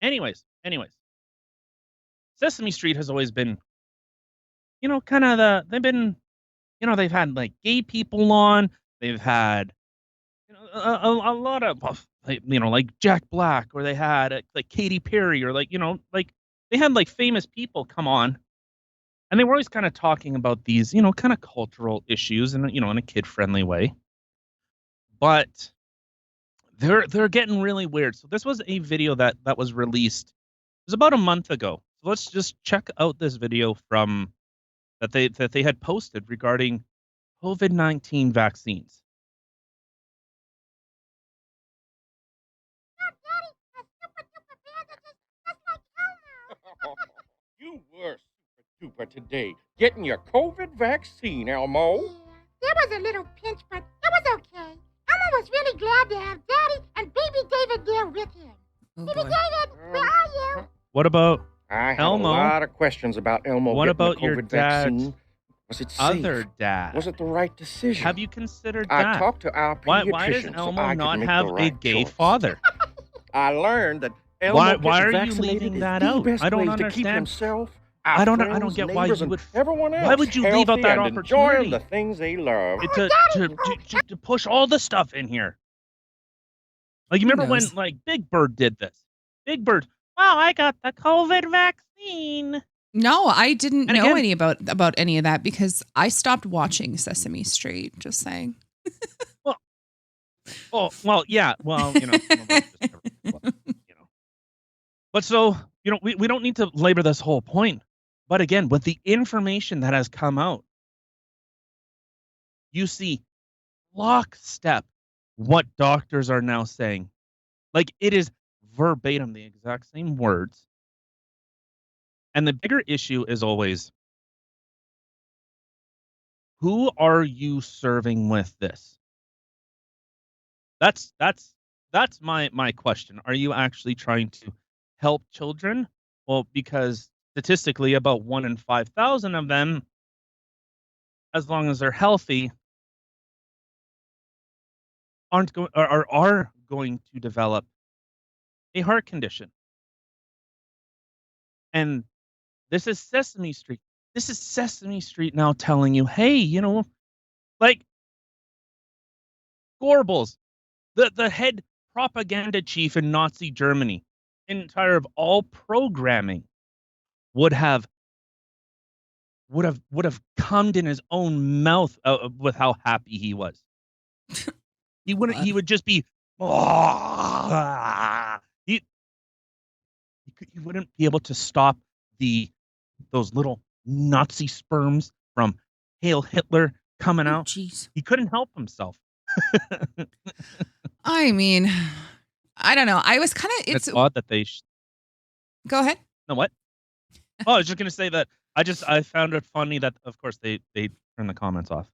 Anyways, Sesame Street has always been, kind of they've been, they've had like gay people on, they've had, a lot of, like, like Jack Black, or they had like Katy Perry, or like, like they had like famous people come on, and they were always kind of talking about these, kind of cultural issues, and in a kid friendly way. But they're getting really weird. So this was a video that was released. It was about a month ago. So let's just check out this video from that they had posted regarding COVID-19 vaccines. You were super duper today, getting your COVID vaccine, Elmo. Yeah, there was a little pinch, but it was okay. Elmo was really glad to have Daddy and Baby David there with him. Oh, Baby boy. David, where are you? What about I have Elmo? a lot of questions about Elmo What getting about the your COVID dad's vaccine. Was it safe? other dad? Was it the right decision? Have you considered I that? talked to our Why pediatrician does so Elmo I not could make have the a right gay choice. father? I learned that Elmo Why getting are you vaccinated leaving is that the out? best I don't ways to keep understand. himself, our I don't friends, get why neighbors, you and would. everyone else Why would you leave out healthy that and enjoying opportunity the things they love. to push all the stuff in here? Like, you Who remember when knows? like Big Bird did this? Big Bird, well, I got the COVID vaccine. No, I didn't And know again, any about any of that because I stopped watching Sesame Street. Just saying. well, yeah, well, some of us just never, well, you know. But so, we don't need to labor this whole point. But again, with the information that has come out, you see lockstep what doctors are now saying. Like, it is verbatim the exact same words. And the bigger issue is always, who are you serving with this? That's my question. Are you actually trying to help children? Well, because statistically about 1 in 5,000 of them, as long as they're healthy, are going to develop a heart condition. And this is Sesame Street. This is Sesame Street now telling you, "Hey, like Goebbels, the head propaganda chief in Nazi Germany, entire of all programming, would have cummed in his own mouth, with how happy he was. He wouldn't. God. He would just be. He he wouldn't be able to stop those little Nazi sperms from Hail Hitler coming Oh, out. jeez. He couldn't help himself. I mean, I don't know. I was kind of. It's odd that they. Go ahead. No, what? Oh, I was just gonna say that I found it funny that of course they turned the comments off.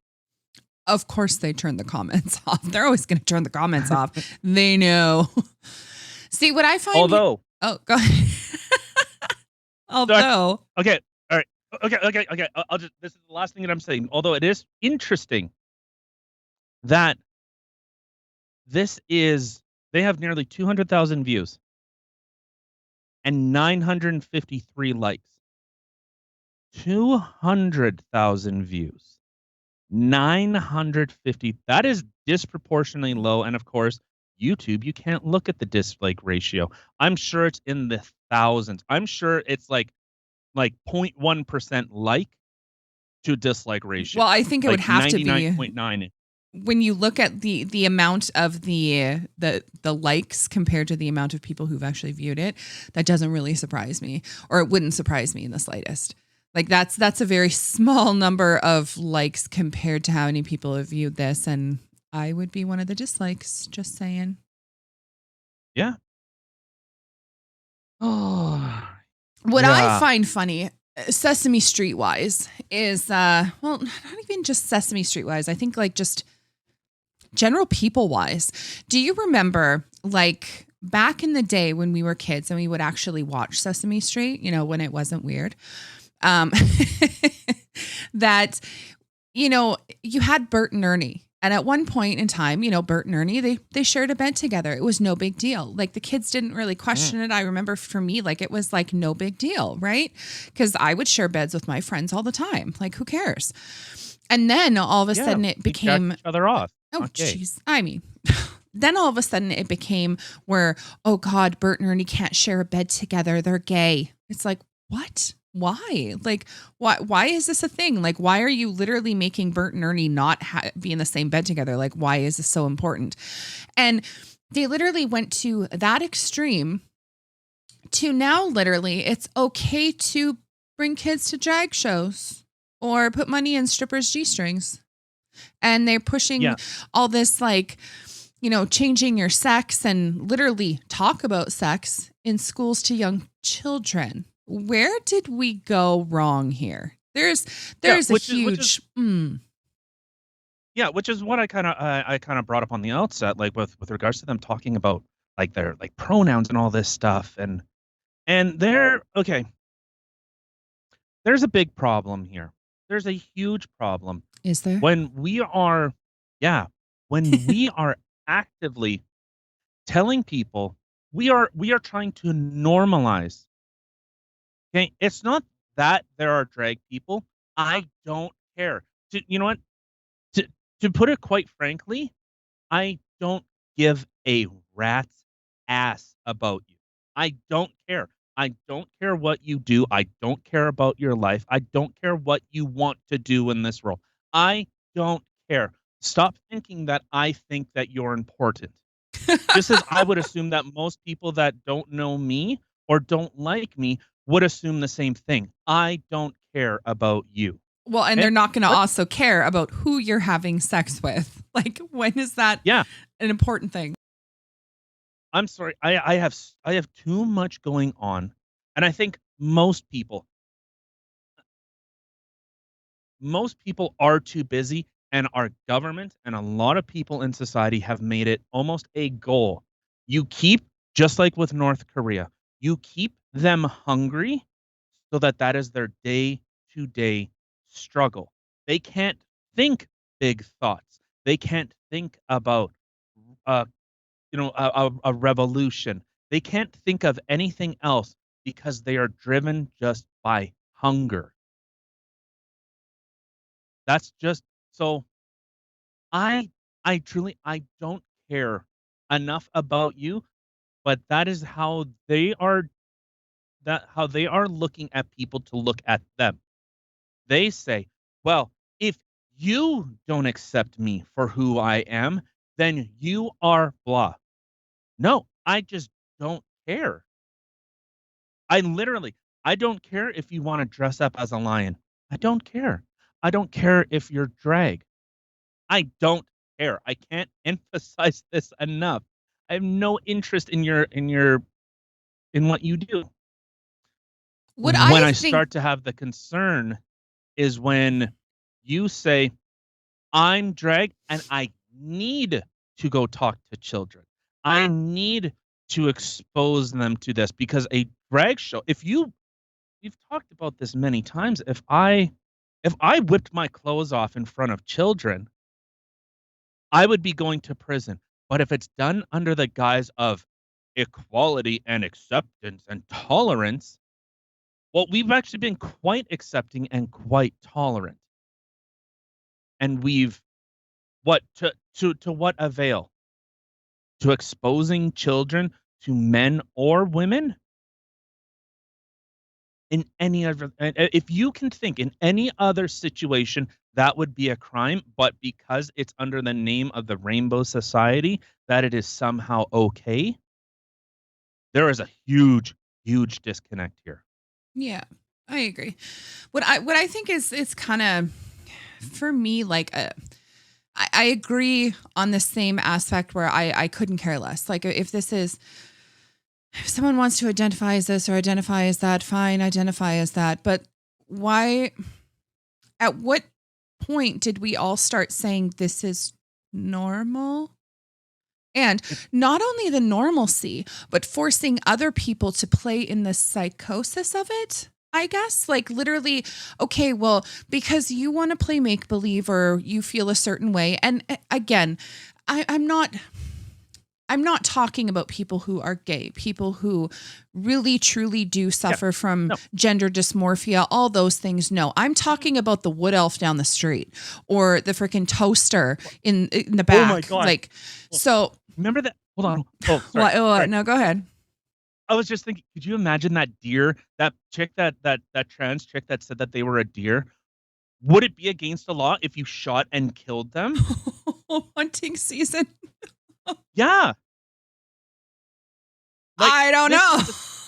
Of course, they turn the comments off. They're always going to turn the comments off. They know. See, what I find. Although, Oh, go ahead. Although. okay, all right, okay. I'll just. This is the last thing that I'm saying. Although it is interesting that they have nearly 200,000 views and 953 likes. 200,000 views. 950. That is disproportionately low. And of course, YouTube, you can't look at the dislike ratio. I'm sure it's in the thousands. I'm sure it's like 0.1% like to dislike ratio. Well, I think it would have to be 99.9. when you look at the amount of the likes compared to the amount of people who've actually viewed it. That doesn't really surprise me, or it wouldn't surprise me in the slightest. Like that's a very small number of likes compared to how many people have viewed this, and I would be one of the dislikes. Just saying. Yeah. Oh. What Yeah. I find funny, Sesame Street wise, is well, not even just Sesame Street wise. I think like just general people wise. Do you remember like back in the day when we were kids and we would actually watch Sesame Street? When it wasn't weird. That you had Bert and Ernie, And at one point in time, Bert and Ernie, they shared a bed together. It was no big deal. Like the kids didn't really question it. I remember for me, like it was like no big deal, right? Because I would share beds with my friends all the time. Like who cares? And then all of a sudden it we jack became, each other off. oh Not gay. jeez. I mean, then all of a sudden it became where, oh God, Bert and Ernie can't share a bed together. They're gay. It's like, what? Why? Like, why is this a thing? Like, why are you literally making Bert and Ernie not be in the same bed together? Like, why is this so important? And they literally went to that extreme to now literally it's okay to bring kids to drag shows or put money in strippers' G-strings. And they're pushing all this like, changing your sex and literally talk about sex in schools to young children. Where did we go wrong here? There's a huge which is what I kind of brought up on the outset, like with regards to them talking about like their like pronouns and all this stuff, and there's a big problem here. There's a huge problem. Is there? When we are actively telling people we are trying to normalize. Okay, it's not that there are drag people. I don't care. You know what? To put it quite frankly, I don't give a rat's ass about you. I don't care. I don't care what you do. I don't care about your life. I don't care what you want to do in this role. I don't care. Stop thinking that I think that you're important. Just as I would assume that most people that don't know me or don't like me would assume the same thing. I don't care about you. Well, and they're not going to also care about who you're having sex with. Like, when is that an important thing? I'm sorry. I have too much going on. And I think most people are too busy, and our government and a lot of people in society have made it almost a goal. You keep, just like with North Korea, you keep them hungry so that is their day-to-day struggle. They can't think big thoughts. They can't think about a revolution. They can't think of anything else because they are driven just by hunger. That's just so I truly don't care enough about you, but that is how they are looking at people to look at them. They say, well, if you don't accept me for who I am, then you are blah. No, I just don't care. I don't care if you want to dress up as a lion. I don't care. I don't care if you're drag. I don't care. I can't emphasize this enough. I have no interest in what you do. When I start to have the concern is when you say, I'm drag and I need to go talk to children. I need to expose them to this because a drag show, we've talked about this many times. If I whipped my clothes off in front of children, I would be going to prison. But if it's done under the guise of equality and acceptance and tolerance, well, we've actually been quite accepting and quite tolerant. And we've to what avail? To exposing children to men or women? In any other, if you can think in any other situation, that would be a crime, but because it's under the name of the Rainbow Society, that it is somehow okay. There is a huge, huge disconnect here. Yeah, I agree. What I think is it's kind of, for me, like I agree on the same aspect where I couldn't care less. Like if someone wants to identify as this or identify as that, fine, identify as that. But why, at what point did we all start saying this is normal? And not only the normalcy, but forcing other people to play in the psychosis of it. I guess, like literally, okay, well, because you want to play make believe or you feel a certain way. And again, I'm not talking about people who are gay, people who really truly do Yeah. suffer from No. gender dysmorphia, all those things. No, I'm talking about the wood elf down the street or the freaking toaster in the back. Oh my God. Like, so Remember that? Hold on. Oh, sorry. what? Sorry. No, go ahead. I was just thinking, could you imagine that deer, that chick, that trans chick that said that they were a deer? Would it be against the law if you shot and killed them? Hunting season. Yeah. Like, I don't this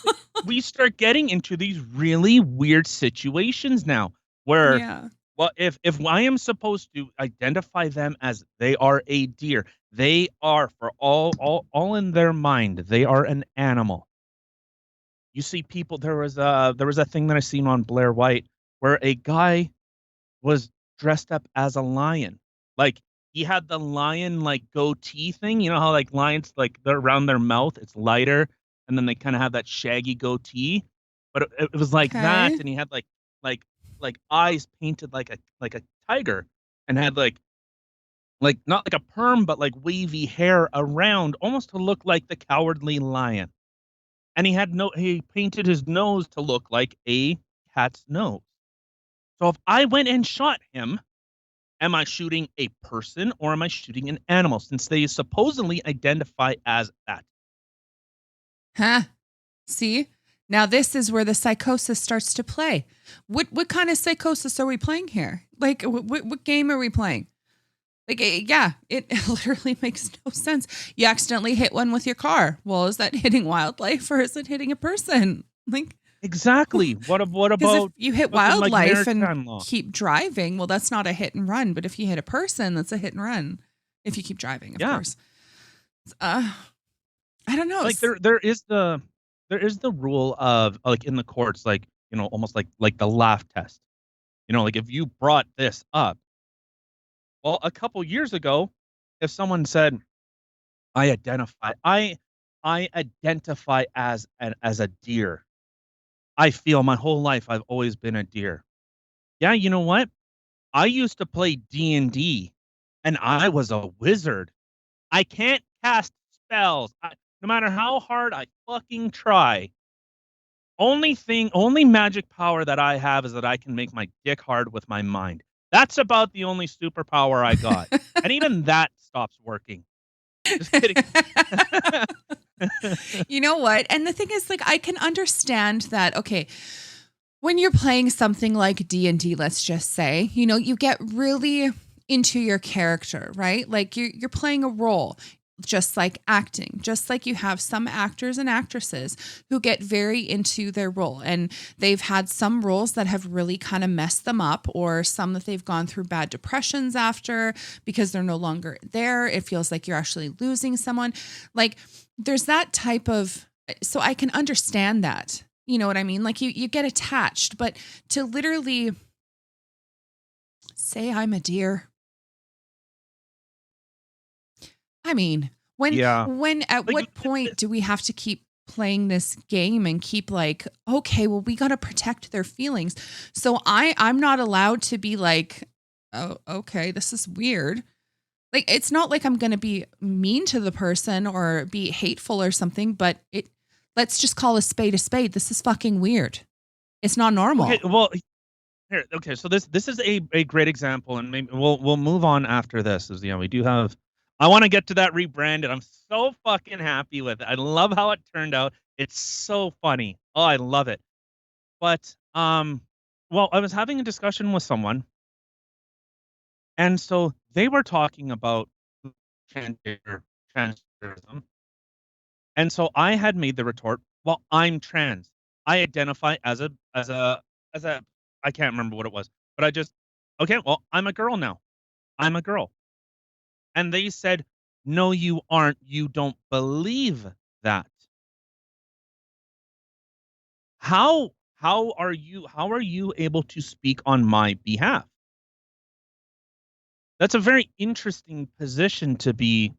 know. is we start getting into these really weird situations now where, Yeah. well, if I am supposed to identify them as they are a deer, they are, for all in their mind, they are an animal. You see people, there was a thing that I seen on Blair White where a guy was dressed up as a lion. Like, he had the lion, like, goatee thing. You know how, like, lions, like, they're around their mouth, it's lighter, and then they kinda have that shaggy goatee? But it was like that, Okay. and he had, like like, eyes painted like a tiger, and had, like, not like a perm, but, like, wavy hair around, almost to look like the Cowardly Lion. And he painted his nose to look like a cat's nose. So if I went and shot him, am I shooting a person or am I shooting an animal, since they supposedly identify as that? Huh. See? Now this is where the psychosis starts to play. What kind of psychosis are we playing here? Like what game are we playing? Like yeah, it literally makes no sense. You accidentally hit one with your car. Well, is that hitting wildlife or is it hitting a person? Like Exactly. What because if about you hit fucking, like, wildlife and maritime law? keep driving, well, that's not a hit and run. But if you hit a person, that's a hit and run. If you keep driving, of Yeah. course. Uh, I don't know. Like, there is the rule of, like, in the courts, like, almost like the laugh test. Like, if you brought this up, well, a couple years ago, if someone said, I identify as a deer. I feel my whole life I've always been a deer. Yeah, you know what? I used to play D&D, and I was a wizard. I can't cast spells. No matter how hard I fucking try. Only magic power that I have is that I can make my dick hard with my mind. That's about the only superpower I got. And even that stops working. Just kidding. You know what? And the thing is, like, I can understand that. Okay, when you're playing something like D&D, let's just say, you get really into your character, right? Like you're playing a role, just like acting, just like you have some actors and actresses who get very into their role and they've had some roles that have really kind of messed them up or some that they've gone through bad depressions after because they're no longer there. It feels like you're actually losing someone. Like there's that type of, so I can understand that. You know what I mean? Like you get attached, but to literally say I'm a deer. I mean, Yeah. at Like, what point do we have to keep playing this game and keep like, okay, well, we got to protect their feelings. So I'm not allowed to be like, oh, okay, this is weird. Like, it's not like I'm going to be mean to the person or be hateful or something, but let's just call a spade a spade. This is fucking weird. It's not normal. okay, well, here, okay, so this is a great example, and maybe we'll move on after this. We do have. I want to get to that rebranded. I'm so fucking happy with it. I love how it turned out. It's so funny. Oh, I love it. But well, I was having a discussion with someone, and so they were talking about transgender transgenderism, and so I had made the retort, "Well, I'm trans. I identify as a I can't remember what it was, but I just okay, well, I'm a girl now. I'm a girl." And they said, "No, you aren't. You don't believe that." How are you able to speak on my behalf? That's a very interesting position to be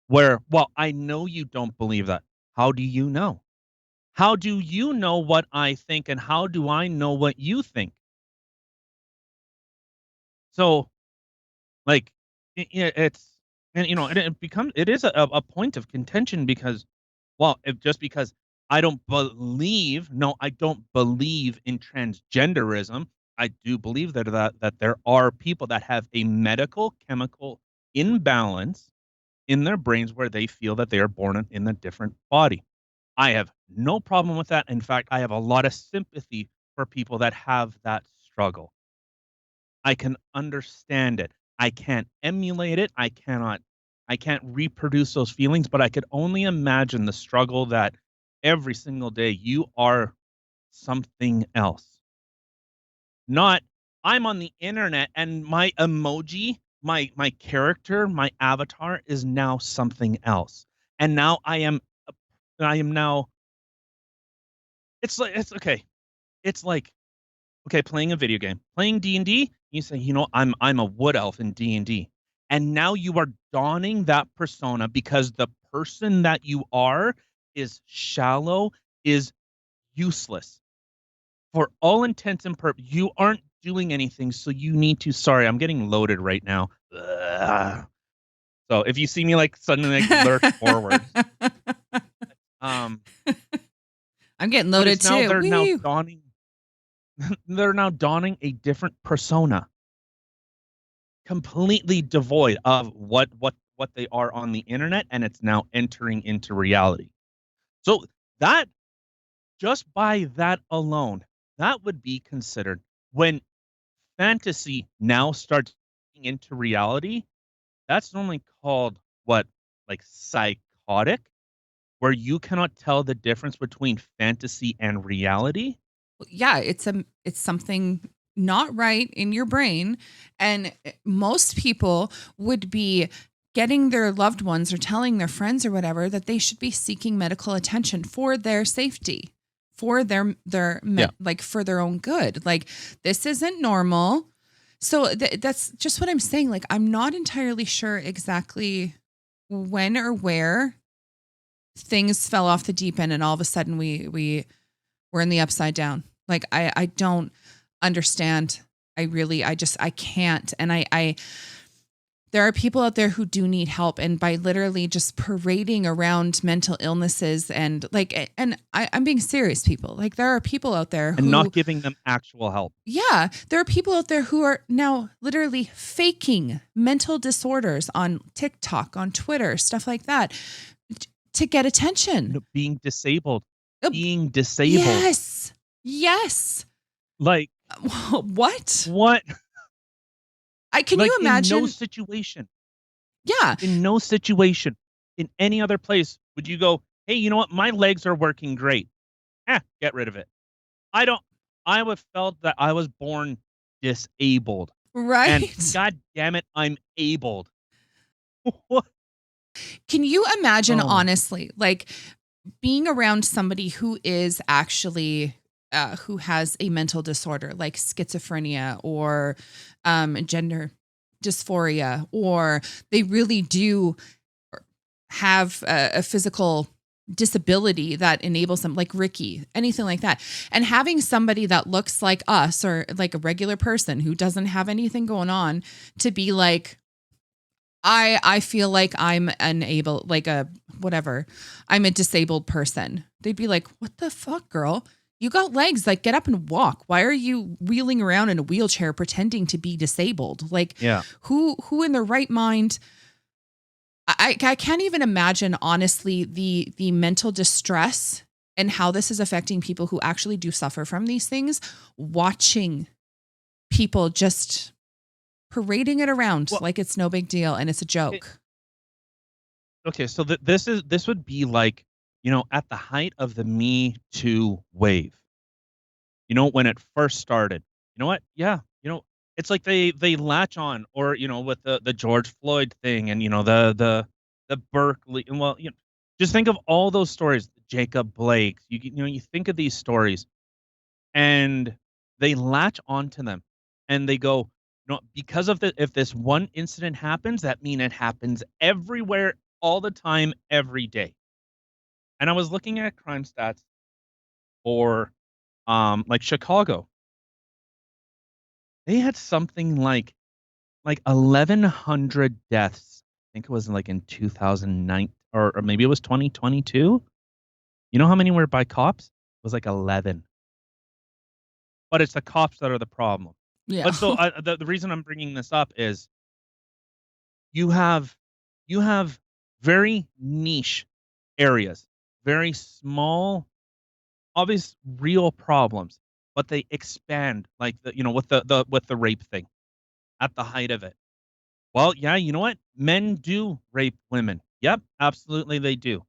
where, well, I know you don't believe that. How do you know? How do you know what I think, and how do I know what you think? So, like, it's and, it becomes it is a point of contention because, well, if just because I don't believe in transgenderism. I do believe that there are people that have a medical chemical imbalance in their brains where they feel that they are born in a different body. I have no problem with that. In fact, I have a lot of sympathy for people that have that struggle. I can understand it. I can't emulate it. I can't reproduce those feelings, but I could only imagine the struggle that every single day you are something else. Not I'm on the internet and my emoji, my character, my avatar is now something else. And now I am now it's okay. It's like, okay, playing a video game, playing D&D, you say, I'm a wood elf in D&D. And now you are donning that persona because the person that you are is shallow, is useless. For all intents and purposes, you aren't doing anything, so you need to sorry, I'm getting loaded right now. Ugh. So if you see me, like, suddenly, like, lurch forward, um, I'm getting but loaded it's now too. they're now Woo! donning they're now donning a different persona, completely devoid of what they are on the internet, and it's now entering into reality. So that just by that alone, that would be considered when fantasy now starts into reality, that's normally called what? Like psychotic, where you cannot tell the difference between fantasy and reality? Yeah, it's something not right in your brain, and most people would be getting their loved ones or telling their friends or whatever that they should be seeking medical attention for their safety, for Yeah. like for their own good. Like, this isn't normal. So that's just what I'm saying. Like, I'm not entirely sure exactly when or where things fell off the deep end and all of a sudden we we're in the upside down. Like, I don't understand. I can't. And I there are people out there who do need help. And by literally just parading around mental illnesses and like, and I'm being serious, people. Like, there are people out there And who, not giving them actual help. yeah, there are people out there who are now literally faking mental disorders on TikTok, on Twitter, stuff like that to get attention. Being disabled. Uh, Being disabled. Yes. Yes. Like, What? what? Can Like, you imagine? Yeah. in no situation, in any other place would you go, "Hey, you know what? My legs are working great." Get rid of it. I don't I would felt that I was born disabled, and Right. god damn it, I'm abled. What? Can you imagine, Oh, honestly, like being around somebody who is actually who has a mental disorder like schizophrenia or gender dysphoria, or they really do have a physical disability that enables them, like Ricky, anything like that. And having somebody that looks like us or like a regular person who doesn't have anything going on to be like, I feel like I'm unable, like a whatever. I'm a disabled person. They'd be like, "What the fuck, girl? You got legs, like get up and walk. Why are you wheeling around in a wheelchair pretending to be disabled?" Like, yeah. who in their right mind? I can't even imagine, honestly, the mental distress and how this is affecting people who actually do suffer from these things, watching people just parading it around Well, like it's no big deal and it's a it joke. okay, so this would be like, at the height of the Me Too wave. When it first started. You know what? Yeah, it's like they latch on or, with the George Floyd thing and, the Berkeley and well, just think of all those stories, Jacob Blake. You think of these stories and they latch onto them and they go, because of the if this one incident happens, that mean it happens everywhere all the time every day. And I was looking at crime stats or like Chicago, they had something like 1,100 deaths. I think it was like in 2009 or maybe it was 2022. You know how many were by cops? It was like 11. But it's the cops that are the problem. Yeah. But so the reason I'm bringing this up is you have you have very niche areas, very small, obvious, real problems, but they expand like with the rape thing at the height of it. Well, yeah, you know what? Men do rape women. Yep, absolutely they do.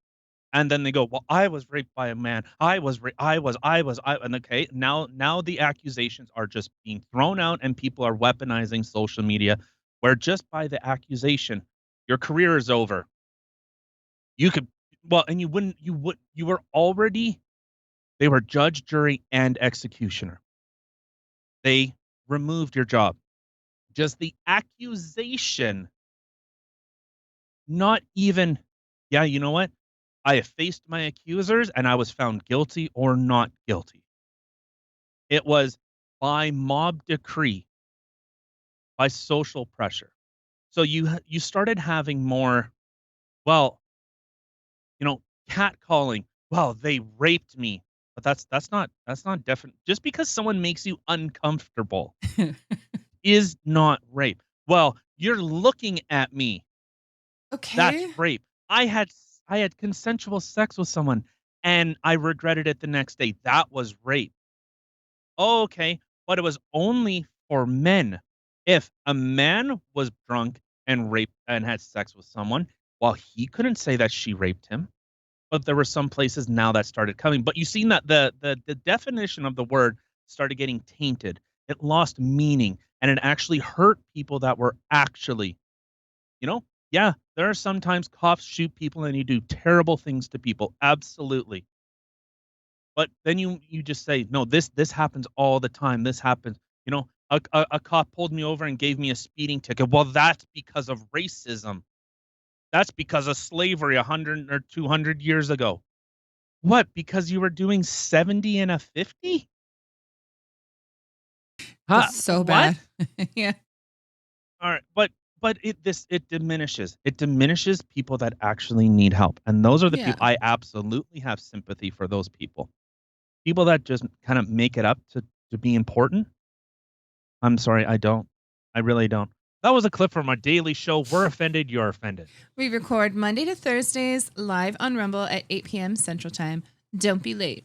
And then they go, "Well, I was raped by a man. And okay, now the accusations are just being thrown out and people are weaponizing social media where just by the accusation, your career is over. You could well, and you were already they were judge, jury, and executioner. They removed your job. Just the accusation, not even, yeah, you know what? I have faced my accusers and I was found guilty or not guilty. It was by mob decree, by social pressure. So you started having more, well, you know, catcalling. Well, they raped me, but that's not definite. Just because someone makes you uncomfortable is not rape. Well, you're looking at me. That's Okay. rape. I had consensual sex with someone and I regretted it the next day. That was rape. Oh, okay, but it was only for men. If a man was drunk and raped and had sex with someone, well, he couldn't say that she raped him. But there were some places now that started coming. But you've seen that the definition of the word started getting tainted. It lost meaning and it actually hurt people that were actually, you know, yeah, there are sometimes cops shoot people and you do terrible things to people. Absolutely. But then you just say, "No, this happens all the time. This happens." A cop pulled me over and gave me a speeding ticket. Well, that's because of racism. That's because of slavery 100 or 200 years ago. What? Because you were doing 70 and a 50? Huh? That's so What? bad. Yeah. All right, but it diminishes. It diminishes people that actually need help, and those are the Yeah. people I absolutely have sympathy for those people. People that just kind of make it up to be important. I'm sorry, I don't. I really don't. That was a clip from our daily show. We're offended, you're offended. We record Monday to Thursdays live on Rumble at 8 p.m. Central Time. Don't be late.